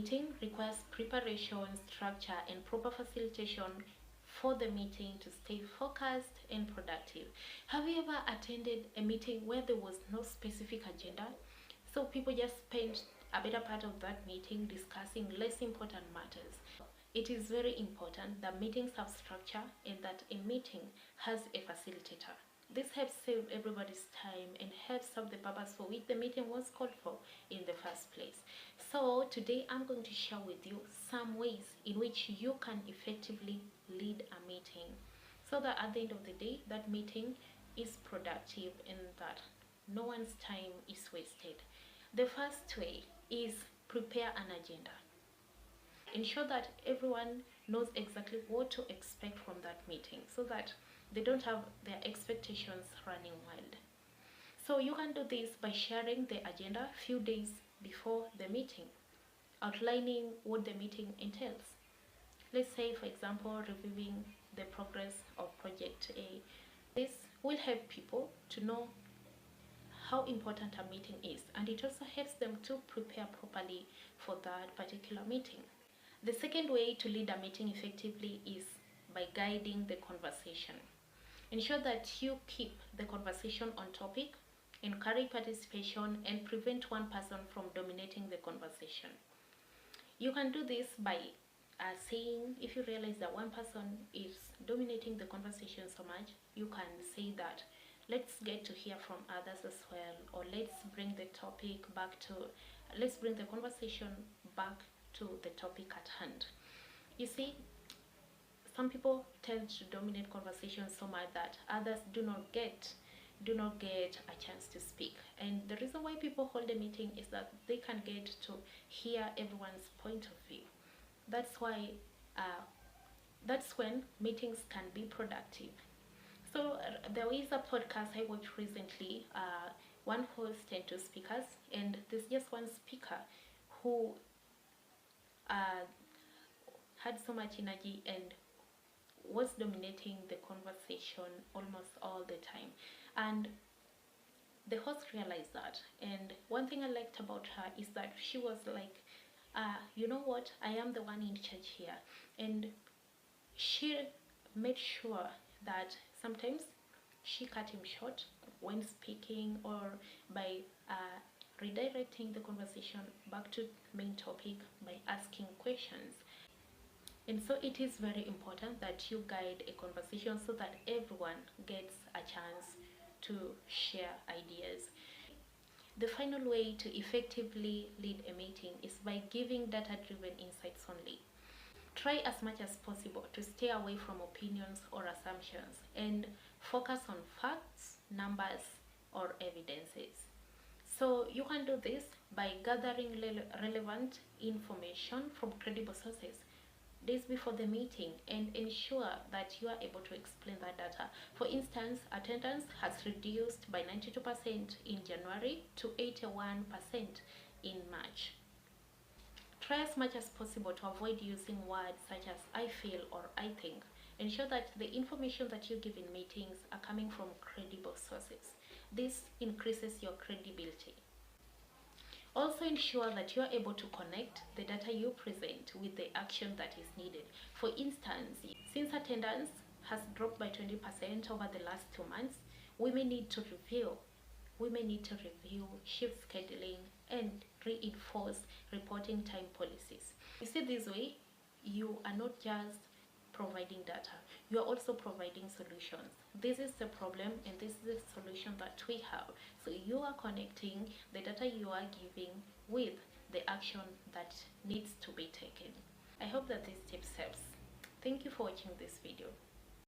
meeting requires preparation, structure, and proper facilitation for the meeting to stay focused and productive. Have you ever attended a meeting where there was no specific agenda? So people just spent a better part of that meeting discussing less important matters. It is very important that meetings have structure and that a meeting has a facilitator. This helps save everybody's time and helps serve the purpose for which the meeting was called for in the first place. So today I'm going to share with you some ways in which you can effectively lead a meeting so that at the end of the day that meeting is productive and that no one's time is wasted. The first way is prepare an agenda. Ensure that everyone knows exactly what to expect from that meeting so that they don't have their expectations running wild. So you can do this by sharing the agenda a few days before the meeting, outlining what the meeting entails. Let's say, for example, reviewing the progress of Project A. This will help people to know how important a meeting is, and it also helps them to prepare properly for that particular meeting. The second way to lead a meeting effectively is by guiding the conversation. Ensure that you keep the conversation on topic, encourage participation, and prevent one person from dominating the conversation. You can do this by saying, if you realize that one person is dominating the conversation so much, you can say that let's get to hear from others as well, or let's bring the conversation back to the topic at hand. You see, some people tend to dominate conversations so much that others do not get a chance to speak. And the reason why people hold a meeting is that they can get to hear everyone's point of view. That's why that's when meetings can be productive. So there is a podcast I watched recently, one host and two speakers, and there's just one speaker who had so much energy and was dominating the conversation almost all the time. And the host realized that, and one thing I liked about her is that she was like, you know what, I am the one in charge here. And she made sure that sometimes she cut him short when speaking, or by redirecting the conversation back to main topic by asking questions. And so it is very important that you guide a conversation so that everyone gets a chance to share ideas. The final way to effectively lead a meeting is by giving data-driven insights only. Try as much as possible to stay away from opinions or assumptions and focus on facts, numbers, or evidences. So you can do this by gathering relevant information from credible sources days before the meeting and ensure that you are able to explain that data. For instance, attendance has reduced by 92% in January to 81% in March. Try as much as possible to avoid using words such as I feel or I think. Ensure that the information that you give in meetings are coming from credible sources. This increases your credibility. Also ensure that you are able to connect the data you present with the action that is needed. For instance, since attendance has dropped by 20% over the last 2 months, we may need to review shift scheduling and reinforce reporting time policies. You see, this way you are not just providing data, you are also providing solutions. This is the problem and this is the solution that we have. So you are connecting the data you are giving with the action that needs to be taken. I hope that this tip helps. Thank you for watching this video.